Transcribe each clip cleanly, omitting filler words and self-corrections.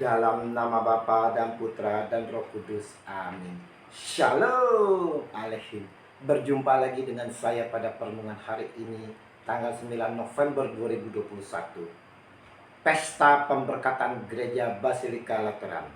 Dalam nama Bapa dan Putra dan Roh Kudus. Amin. Shalom Aleihim. Berjumpa lagi dengan saya pada perenungan hari ini, tanggal 9 November 2021. Pesta Pemberkatan Gereja Basilika Lateran.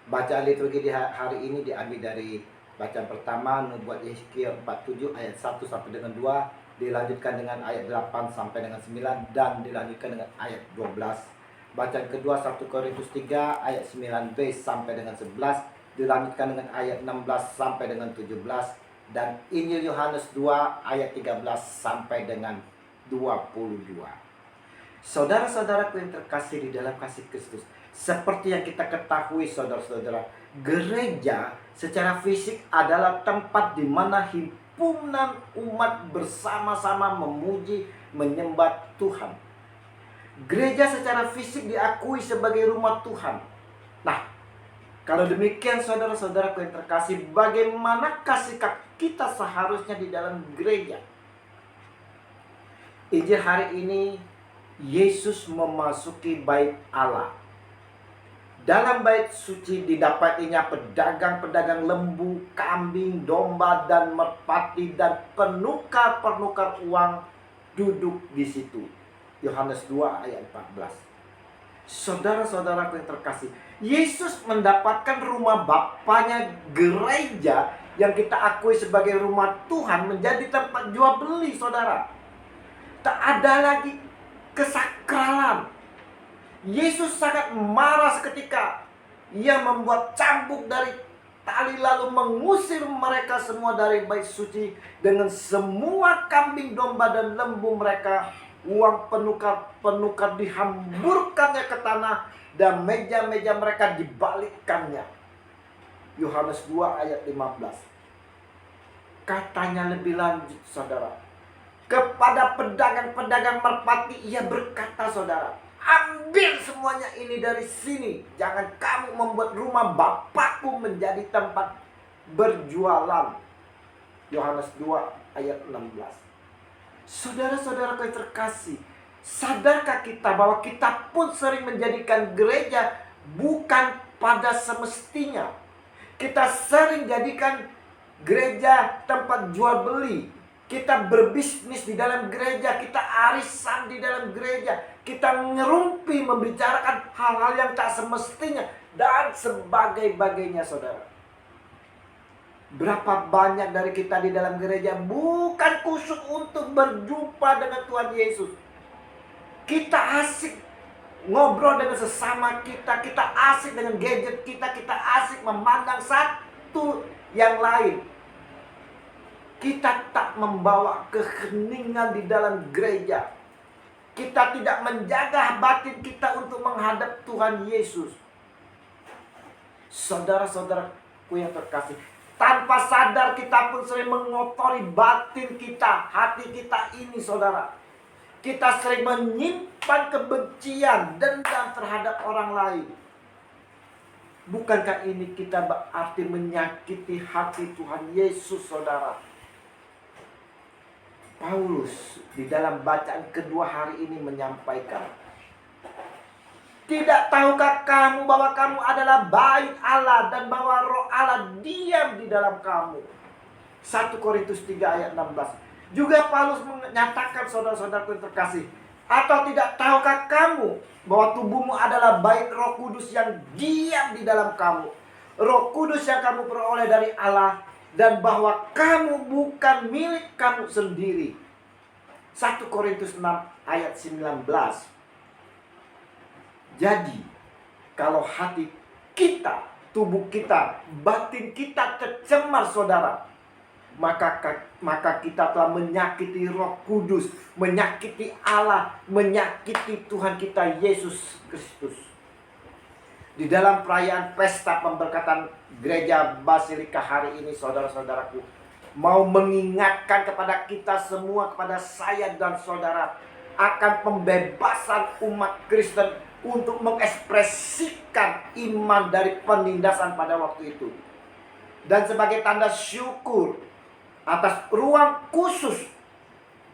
Bacaan liturgi di hari ini diambil dari bacaan pertama Nubuat Yeskiel 47 ayat 1 sampai dengan 2, dilanjutkan dengan ayat 8 sampai dengan 9, dan dilanjutkan dengan ayat 12. Bacaan kedua 1 Korintus 3 ayat 9b sampai dengan 11, dilanjutkan dengan ayat 16 sampai dengan 17, dan Injil Yohanes 2 ayat 13 sampai dengan 22. Saudara-saudaraku yang terkasih di dalam kasih Kristus, seperti yang kita ketahui saudara-saudara, gereja secara fisik adalah tempat di mana himpunan umat bersama-sama memuji, menyembah Tuhan. Gereja secara fisik diakui sebagai rumah Tuhan. Nah, kalau demikian saudara-saudaraku yang terkasih, bagaimanakah sikap kita seharusnya di dalam gereja? Injil hari ini, Yesus memasuki bait Allah. Dalam bait suci didapatinya pedagang-pedagang lembu, kambing, domba, dan merpati, dan penukar-penukar uang duduk di situ. Yohanes 2 ayat 14. Saudara-saudaraku yang terkasih, Yesus mendapatkan rumah Bapaknya, gereja yang kita akui sebagai rumah Tuhan, menjadi tempat jual beli, saudara. Tak ada lagi kesakralan. Yesus sangat marah seketika Ia membuat cambuk dari tali, lalu mengusir mereka semua dari bait suci dengan semua kambing, domba, dan lembu mereka. Uang penukar-penukar dihamburkannya ke tanah, dan meja-meja mereka dibalikkannya. Yohanes 2 ayat 15. Katanya lebih lanjut, saudara, kepada pedagang-pedagang merpati Ia berkata, saudara, ambil semuanya ini dari sini. Jangan kamu membuat rumah Bapakku menjadi tempat berjualan. Yohanes 2 ayat 16. Saudara-saudara yang terkasih, sadarkah kita bahwa kita pun sering menjadikan gereja bukan pada semestinya? Kita sering jadikan gereja tempat jual beli. Kita berbisnis di dalam gereja, kita arisan di dalam gereja, kita ngerumpi membicarakan hal-hal yang tak semestinya, dan sebagainya, saudara. Berapa banyak dari kita di dalam gereja bukan khusyuk untuk berjumpa dengan Tuhan Yesus. Kita asik ngobrol dengan sesama kita, kita asik dengan gadget kita, kita asik memandang satu yang lain. Kita tak membawa keheningan di dalam gereja. Kita tidak menjaga batin kita untuk menghadap Tuhan Yesus. Saudara-saudaraku yang terkasih, tanpa sadar kita pun sering mengotori batin kita, hati kita ini, saudara. Kita sering menyimpan kebencian, dendam terhadap orang lain. Bukankah ini kita berarti menyakiti hati Tuhan Yesus, saudara? Paulus di dalam bacaan kedua hari ini menyampaikan, tidak tahukah kamu bahwa kamu adalah bait Allah dan bahwa Roh Allah diam di dalam kamu? 1 Korintus 3 ayat 16. Juga Paulus menyatakan, saudara-saudaraku yang terkasih, atau tidak tahukah kamu bahwa tubuhmu adalah bait Roh Kudus yang diam di dalam kamu? Roh Kudus yang kamu peroleh dari Allah, dan bahwa kamu bukan milik kamu sendiri. 1 Korintus 6 ayat 19. Jadi, kalau hati kita, tubuh kita, batin kita tercemar, saudara, maka kita telah menyakiti Roh Kudus, menyakiti Allah, menyakiti Tuhan kita Yesus Kristus. Di dalam perayaan pesta pemberkatan gereja Basilika hari ini, saudara-saudaraku, mau mengingatkan kepada kita semua, kepada saya dan saudara, akan pembebasan umat Kristen untuk mengekspresikan iman dari penindasan pada waktu itu. Dan sebagai tanda syukur atas ruang khusus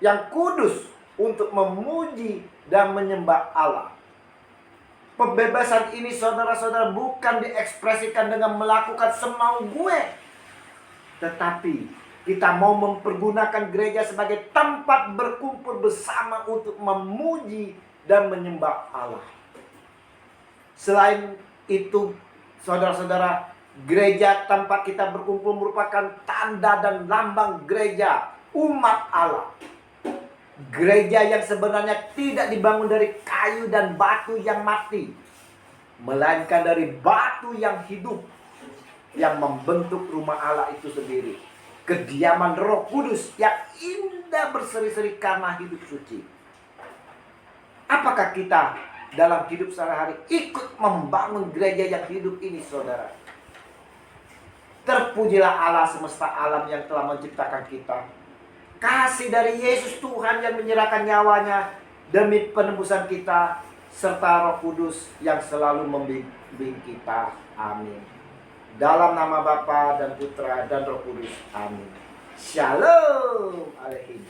yang kudus untuk memuji dan menyembah Allah. Pembebasan ini saudara-saudara bukan diekspresikan dengan melakukan semau gue, tetapi kita mau mempergunakan gereja sebagai tempat berkumpul bersama untuk memuji dan menyembah Allah. Selain itu, saudara-saudara, gereja tempat kita berkumpul merupakan tanda dan lambang gereja umat Allah. Gereja yang sebenarnya tidak dibangun dari kayu dan batu yang mati, melainkan dari batu yang hidup, yang membentuk rumah Allah itu sendiri. Kediaman Roh Kudus yang indah berseri-seri karena hidup suci. Apakah kita dalam hidup sehari-hari ikut membangun gereja yang hidup ini, saudara? Terpujilah Allah semesta alam yang telah menciptakan kita. Kasih dari Yesus Tuhan yang menyerahkan nyawanya demi penebusan kita, serta Roh Kudus yang selalu membimbing kita. Amin. Dalam nama Bapa dan Putra dan Roh Kudus. Amin. Shalom Aleichem.